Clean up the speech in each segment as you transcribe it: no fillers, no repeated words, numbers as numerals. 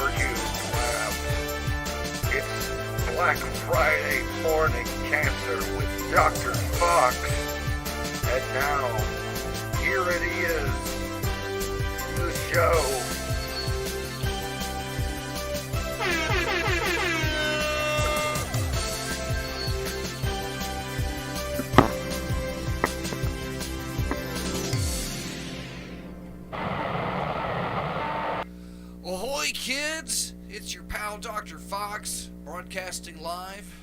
Hypercube Lab. It's Black Friday morning cancer with Dr. Fox. And now, here it is, the show. Ahoy, kids! It's your pal Dr. Fox, broadcasting live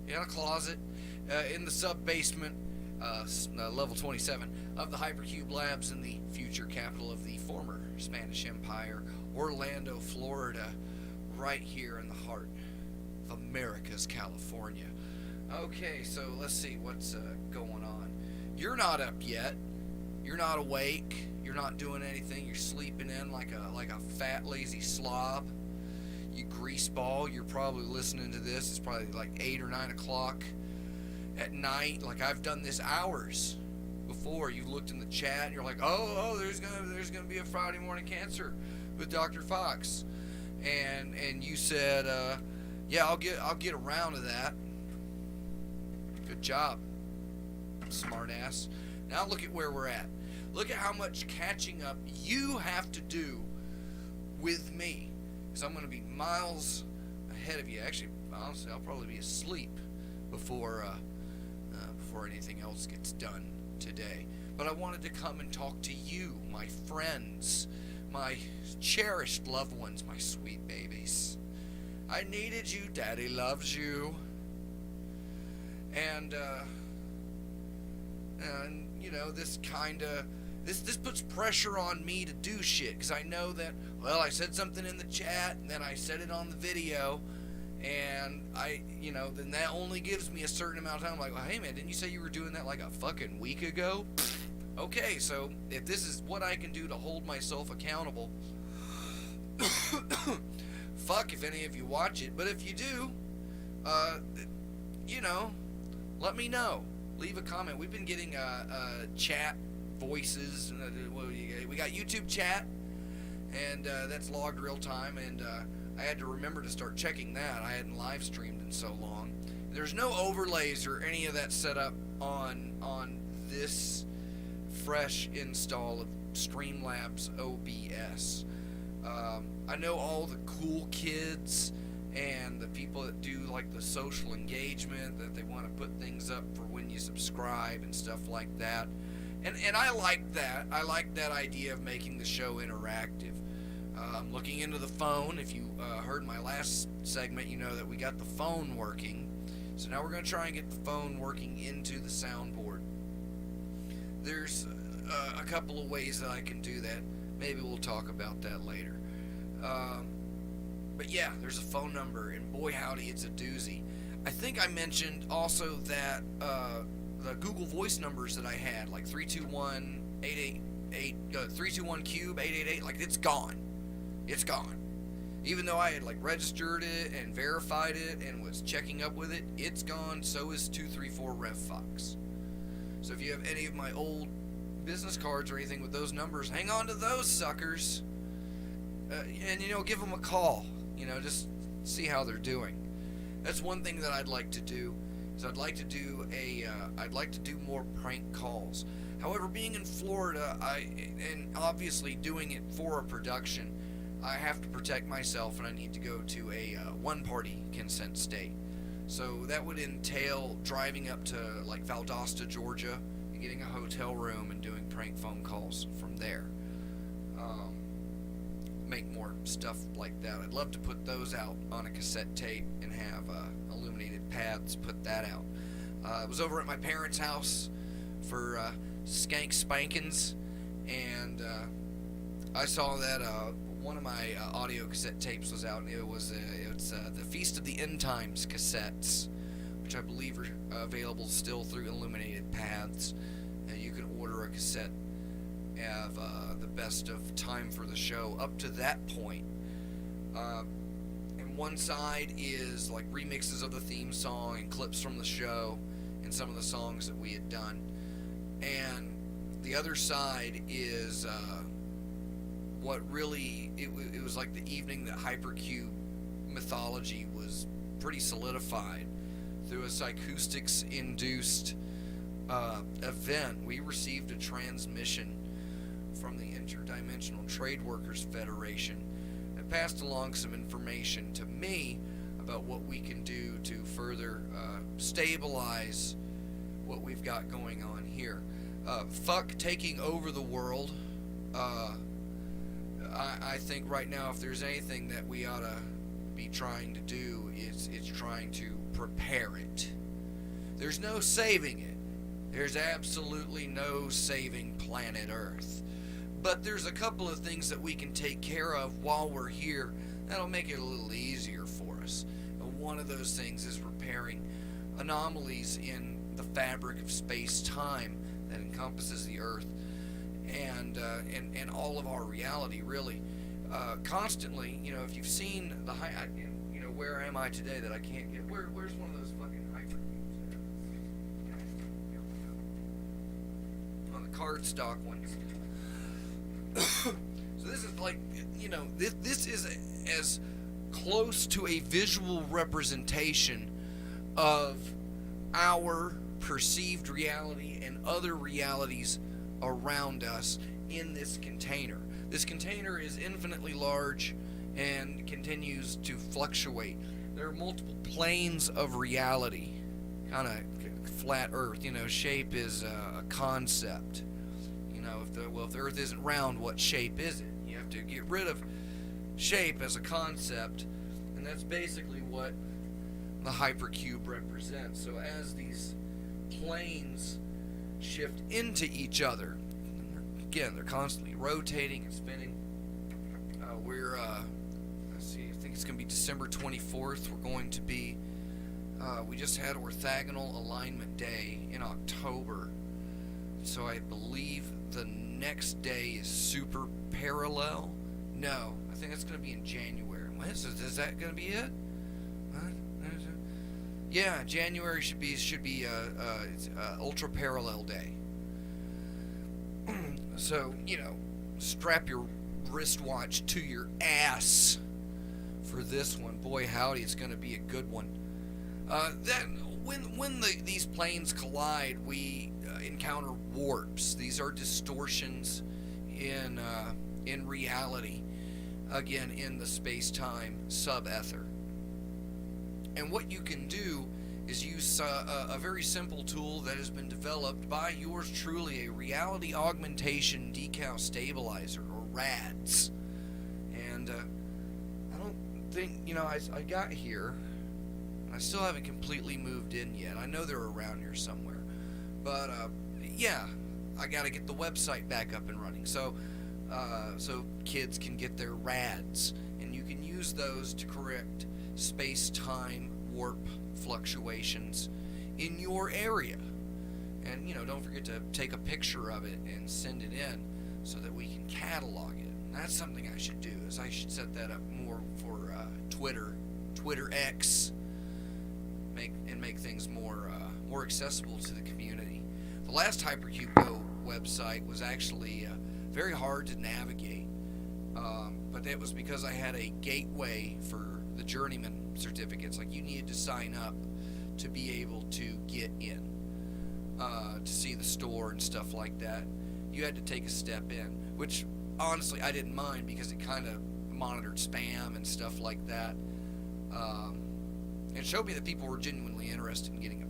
in a closet in the sub-basement, level 27 of the Hypercube Labs in the future capital of the former Spanish Empire, Orlando, Florida, right here in the heart of America's California. Okay, so let's see what's going on. You're not up yet. You're not awake. You're not doing anything. You're sleeping in like a fat, lazy slob. You greaseball. You're probably listening to this. It's probably like 8 or 9 o'clock at night. Like, I've done this hours before. You've looked in the chat and you're like, oh, there's gonna be a Friday morning cancer with Dr. Fox, and you said, yeah, I'll get around to that. Good job, smart ass. Now look at where we're at. Look at how much catching up you have to do with me, because I'm going to be miles ahead of you. Actually, honestly, I'll probably be asleep before anything else gets done today. But I wanted to come and talk to you, my friends, my cherished loved ones, my sweet babies. I needed you. Daddy loves you. And you know, this puts pressure on me to do shit, because I know that, well, I said something in the chat, and then I said it on the video, and then that only gives me a certain amount of time. I'm like, well, hey man, didn't you say you were doing that like a fucking week ago? Okay, so if this is what I can do to hold myself accountable, fuck if any of you watch it, but if you do, let me know. Leave a comment. We've been getting chat voices. We got YouTube chat, and that's logged real time, and I had to remember to start checking that. I hadn't live streamed in so long. There's no overlays or any of that set up on this fresh install of Streamlabs OBS. I know all the cool kids and the people that do like the social engagement, that they want to put things up for when you subscribe and stuff like that. And I like that. I like that idea of making the show interactive. I'm looking into the phone. If you heard my last segment, you know that we got the phone working. So now we're going to try and get the phone working into the soundboard. There's a couple of ways that I can do that. Maybe we'll talk about that later. But yeah, there's a phone number, and boy howdy, it's a doozy. I think I mentioned also that the Google Voice numbers that I had, like 321-cube 888, like it's gone. It's gone. Even though I had like registered it and verified it and was checking up with it, it's gone. So is 234 Rev Fox. So if you have any of my old business cards or anything with those numbers, hang on to those suckers. And give them a call. Just see how they're doing. That's one thing that I'd like to do. Is I'd like to do more prank calls. However, being in Florida, and obviously doing it for a production, I have to protect myself, and I need to go to a one-party consent state. So that would entail driving up to like Valdosta, Georgia, and getting a hotel room and doing prank phone calls from there. Make more stuff like that. I'd love to put those out on a cassette tape and have illuminated paths put that out. I was over at my parents' house for skank spankins, and I saw that one of my audio cassette tapes was out, and it's the Feast of the End Times cassettes, which I believe are available still through Illuminated Paths. You can order a cassette of the best of time for the show up to that point. And one side is like remixes of the theme song and clips from the show and some of the songs that we had done. And the other side is what really it was like the evening that Hypercube mythology was pretty solidified through a psychoustics induced event. We received a transmission from the Interdimensional Trade Workers Federation that passed along some information to me about what we can do to further stabilize what we've got going on here. Fuck taking over the world. I think right now, if there's anything that we ought to be trying to do, it's trying to prepare it. There's no saving it. There's absolutely no saving planet Earth. But there's a couple of things that we can take care of while we're here that'll make it a little easier for us. And one of those things is repairing anomalies in the fabric of space-time that encompasses the Earth and all of our reality, really. Constantly, if you've seen the where am I today that I can't get? Where's one of those fucking hypercubes there? On the cardstock ones. So this is like, this is as close to a visual representation of our perceived reality and other realities around us in this container. This container is infinitely large and continues to fluctuate. There are multiple planes of reality, kind of flat Earth. Shape is a concept. If the Earth isn't round, what shape is it? You have to get rid of shape as a concept, and that's basically what the hypercube represents. So as these planes shift into each other, they're constantly rotating and spinning. Let's see, I think it's going to be December 24th. We're going to be, we just had orthogonal alignment day in October. So I believe the next day is super parallel. No, I think that's going to be in January. Is that going to be it? Yeah, January should be ultra parallel day. So, strap your wristwatch to your ass for this one. Boy, howdy, it's going to be a good one. Then, when these planes collide, we encounter warps. These are distortions in reality. Again, in the space-time sub-ether. And what you can do is use a very simple tool that has been developed by yours truly, a reality augmentation decal stabilizer, or RADS. And I don't think, I got here, and I still haven't completely moved in yet. I know they're around here somewhere. But, yeah, I got to get the website back up and running. So kids can get their RADs, and you can use those to correct space-time warp fluctuations in your area. And don't forget to take a picture of it and send it in so that we can catalog it. And that's something I should do, is I should set that up more for Twitter X, make things more accessible to the community. The last Hypercube Go website was actually very hard to navigate, but that was because I had a gateway for the journeyman certificates. Like, you needed to sign up to be able to get in, to see the store and stuff like that. You had to take a step in, which honestly I didn't mind because it kind of monitored spam and stuff like that. It showed me that people were genuinely interested in getting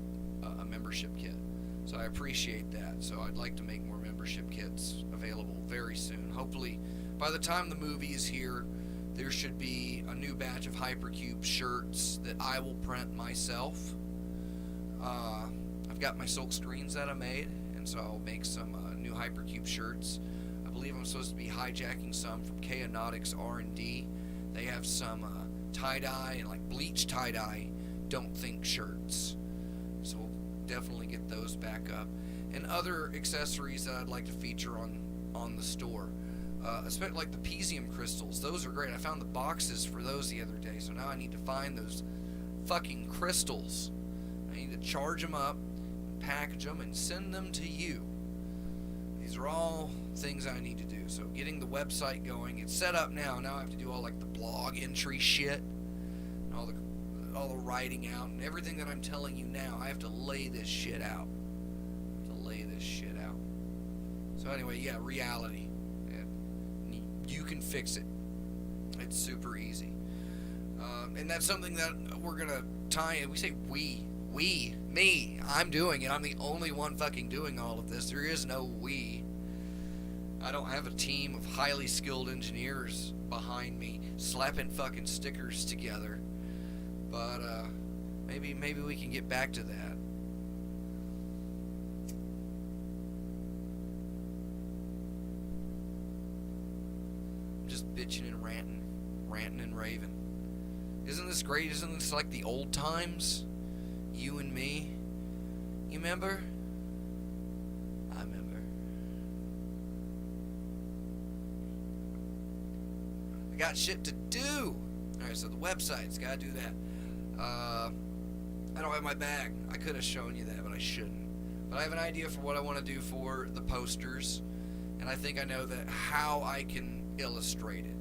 a membership kit, so I appreciate that. So I'd like to make more membership kits available very soon. Hopefully by the time the movie is here, there should be a new batch of Hypercube shirts that I will print myself. I've got my silk screens that I made, and so I'll make some new Hypercube shirts. I believe I'm supposed to be hijacking some from Chaonautics R&D. They have some tie-dye and like bleach tie-dye Don't Think shirts. So we'll definitely get those back up. And other accessories that I'd like to feature on the store. Especially like the Pesium crystals. Those are great. I found the boxes for those the other day, so now I need to find those fucking crystals. I need to charge them up, package them, and send them to you. These are all things I need to do. So getting the website going, it's set up now. Now I have to do all like the blog entry shit, and all the writing out, and everything that I'm telling you now. I have to lay this shit out. So anyway, yeah, reality. You can fix it. It's super easy. And that's something that we're gonna tie in. We say me. I'm doing it. I'm the only one fucking doing all of this. There is no we. I don't have a team of highly skilled engineers behind me slapping fucking stickers together. But maybe we can get back to that. I'm just bitching and ranting and raving. Isn't this great? Isn't this like the old times? You and me. You remember? I remember. I got shit to do. Alright, so the website's gotta do that. I don't have my bag. I could have shown you that, but I shouldn't. But I have an idea for what I want to do for the posters, and I think I know that how I can illustrate it.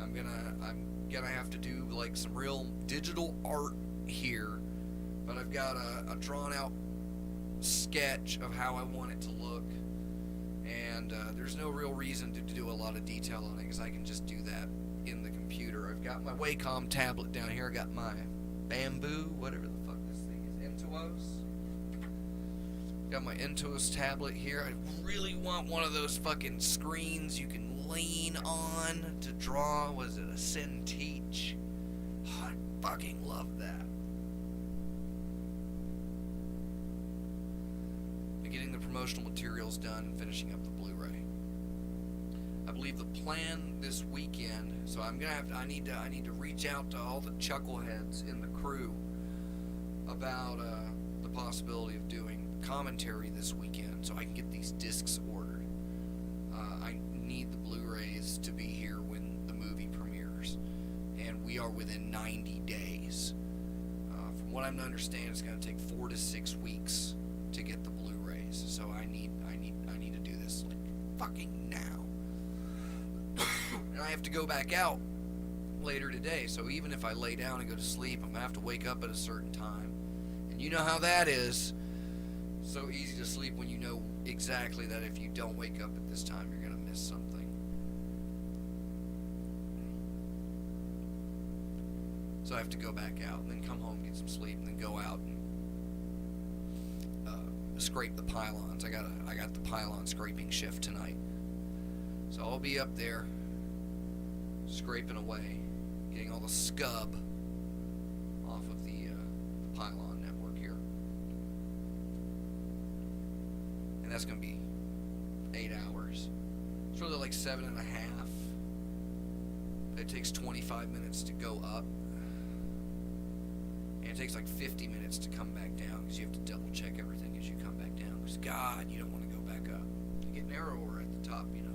I'm gonna have to do like some real digital art here, but I've got a drawn out sketch of how I want it to look, and there's no real reason to do a lot of detail on it because I can just do that in the computer. I've got my Wacom tablet down here. I got my Bamboo, whatever the fuck this thing is, Intuos. Got my Intuos tablet here. I really want one of those fucking screens you can lean on to draw. Was it a Cintiq? Oh, I fucking love that. And getting the promotional materials done and finishing up the Blu-ray. I believe the plan this weekend. So I'm gonna have to. I need to reach out to all the chuckleheads in the crew about the possibility of doing commentary this weekend, so I can get these discs ordered. I need the Blu-rays to be here when the movie premieres, and we are within 90 days. From what I'm to understand, it's going to take 4 to 6 weeks to get the Blu-rays. So I need to do this like fucking now. And I have to go back out later today. So even if I lay down and go to sleep, I'm gonna have to wake up at a certain time. And you know how that is. So easy to sleep when you know exactly that if you don't wake up at this time, you're gonna miss something. So I have to go back out and then come home, get some sleep, and then go out and scrape the pylons. I got the pylon scraping shift tonight. So I'll be up there scraping away, getting all the scub off of the pylon network here. And that's going to be 8 hours. It's really like 7.5. It takes 25 minutes to go up. And it takes like 50 minutes to come back down because you have to double check everything as you come back down. Because, God, you don't want to go back up. You get narrower at the top, you know.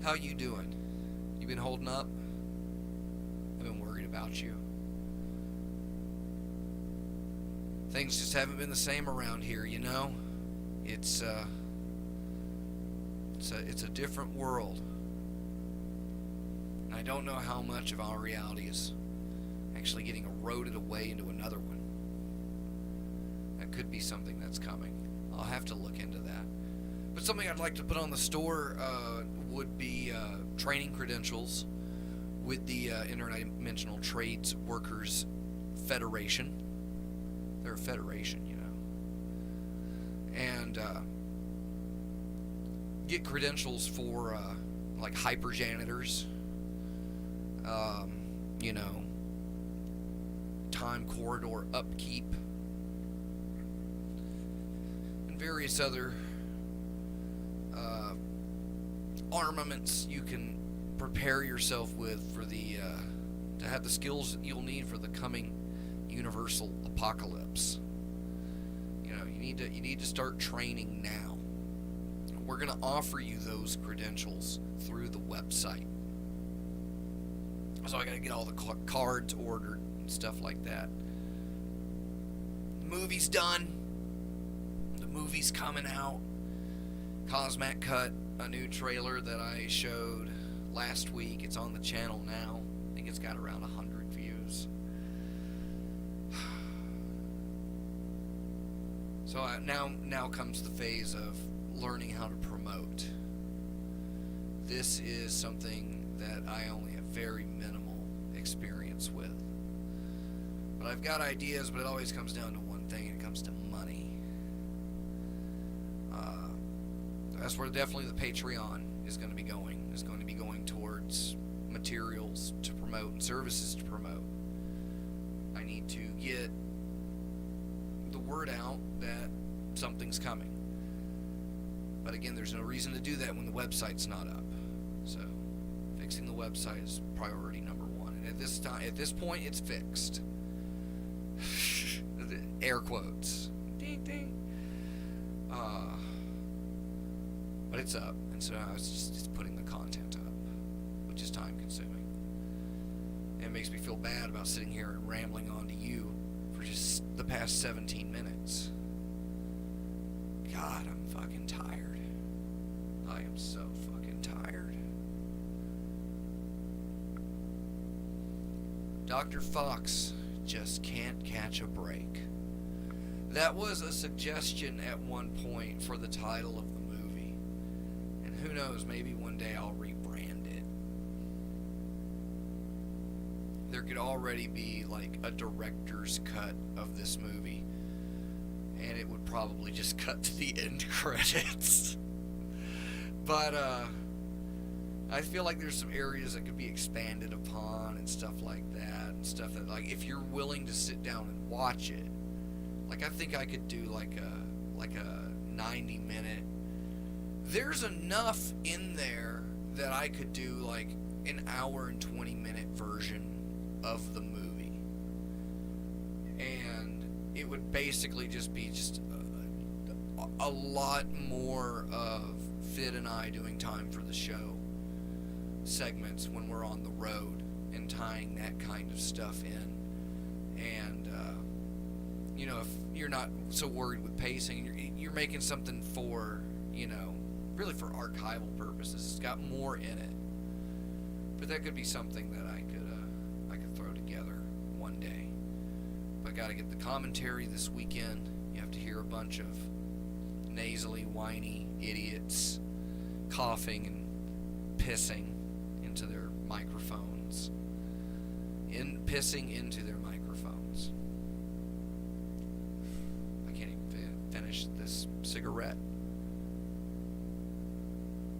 How you doing? You been holding up? I've been worried about you. Things just haven't been the same around here, you know? It's a different world. And I don't know how much of our reality is actually getting eroded away into another one. That could be something that's coming. I'll have to look into that. But something I'd like to put on the store would be training credentials with the Interdimensional Trades Workers Federation. They're a federation, you know. And get credentials for like hyper janitors, you know, time corridor upkeep, and various other armaments you can prepare yourself with for the to have the skills that you'll need for the coming universal apocalypse. You know, you need to start training now. We're going to offer you those credentials through the website. So I got to get all the cards ordered and stuff like that. movie's done. The movie's coming out. Cosmac cut a new trailer that I showed last week. It's on the channel now. I think it's got around 100 views. So now comes the phase of learning how to promote. This is something that I only have very minimal experience with. But I've got ideas, but it always comes down to one thing. It comes to money. That's where definitely the Patreon is going to be going. Is going to be going towards materials to promote and services to promote. I need to get the word out that something's coming. But again, there's no reason to do that when the website's not up. So, fixing the website is priority number one. And at this point, it's fixed. Air quotes. Ding ding. But it's up, and so I was just putting the content up, which is time consuming. And it makes me feel bad about sitting here and rambling on to you for just the past 17 minutes. God, I'm fucking tired. I am so fucking tired. Dr. Faux just can't catch a break. That was a suggestion at one point for the title of the movie. And who knows, maybe one day I'll rebrand it. There could already be like a director's cut of this movie. And it would probably just cut to the end credits. But I feel like there's some areas that could be expanded upon and stuff like that. And stuff that, like, if you're willing to sit down and watch it, like, I think I could do like a 90-minute. There's enough in there that I could do like an hour and 20-minute version of the movie, and it would basically just be a lot more of Fid and I doing time for the show segments when we're on the road and tying that kind of stuff in. And you know, if you're not so worried with pacing, you're making something for, you know, really for archival purposes. It's got more in it, but that could be something that I could throw together one day. But I got to get the commentary this weekend. You have to hear a bunch of nasally, whiny idiots coughing and pissing into their microphones. Pissing into their microphones. I can't even finish this cigarette.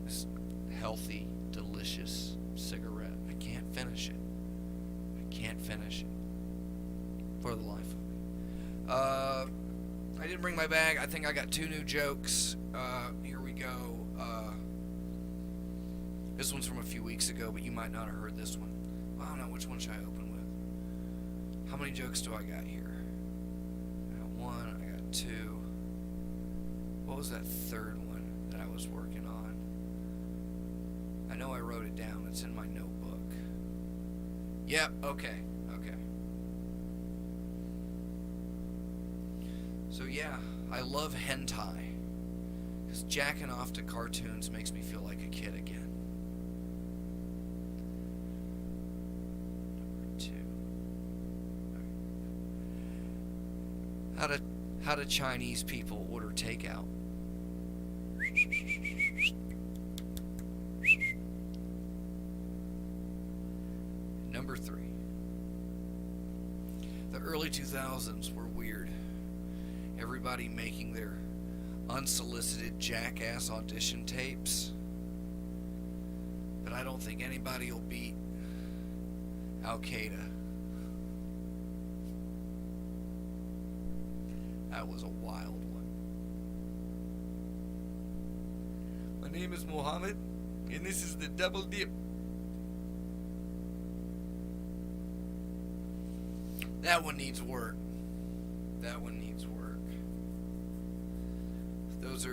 This healthy, delicious cigarette. I can't finish it. I can't finish it. For the life of me. I didn't bring my bag. I think I got 2 new jokes. Here we go. This one's from a few weeks ago, but you might not have heard this one. I don't know, which one should I open with? How many jokes do I got here? I got 1, I got 2. What was that third one that I was working on? I know I wrote it down. It's in my notebook. Yep, okay. So yeah, I love hentai, because jacking off to cartoons makes me feel like a kid again. Number 2. How do Chinese people order takeout? Number 3. The early 2000s were weird. Everybody making their unsolicited jackass audition tapes. But I don't think anybody will beat Al Qaeda. That was a wild one. My name is Mohammed, and this is the Double Dip. That one needs work. Those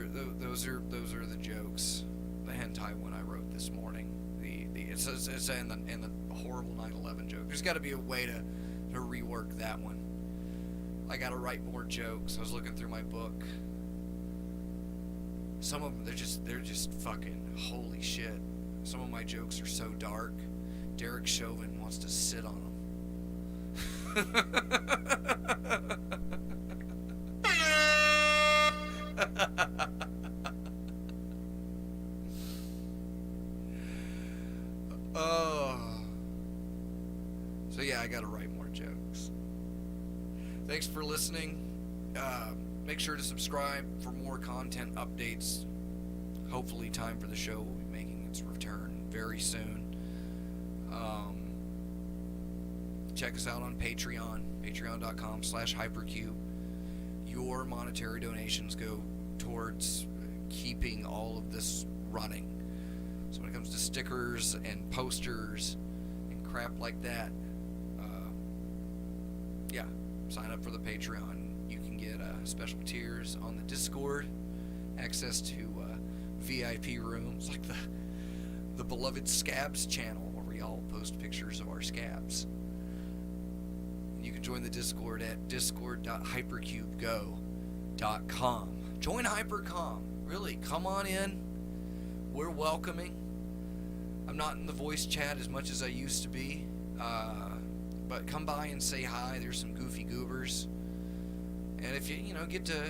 are the jokes. The hentai one I wrote this morning. It's in the horrible 9/11 joke. There's got to be a way to rework that one. I gotta write more jokes. I was looking through my book. Some of them, they're just fucking holy shit. Some of my jokes are so dark. Derek Chauvin wants to sit on them. Oh. So yeah, I gotta write more jokes. Thanks for listening. Make sure to subscribe for more content updates. Hopefully, Time for the Show will be making its return very soon. Check us out on Patreon, patreon.com/hypercube. Your monetary donations go towards keeping all of this running. So when it comes to stickers and posters and crap like that, yeah, sign up for the Patreon. You can get special tiers on the Discord, access to VIP rooms like the beloved Scabs channel, where we all post pictures of our scabs. You can join the Discord at discord.hypercubego.com. Join Hypercom. Really, come on in. We're welcoming. I'm not in the voice chat as much as I used to be, but come by and say hi. There's some goofy goobers, and if you get to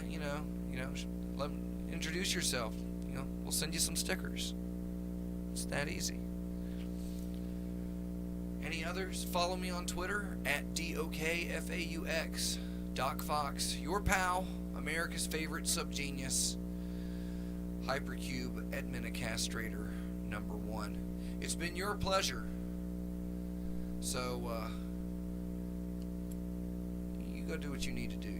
let them introduce yourself, we'll send you some stickers. It's that easy. Any others? Follow me on Twitter at DOKFAUX. Doc Fox, your pal, America's favorite subgenius, Hypercube Administrator #1. It's been your pleasure. So, you go do what you need to do.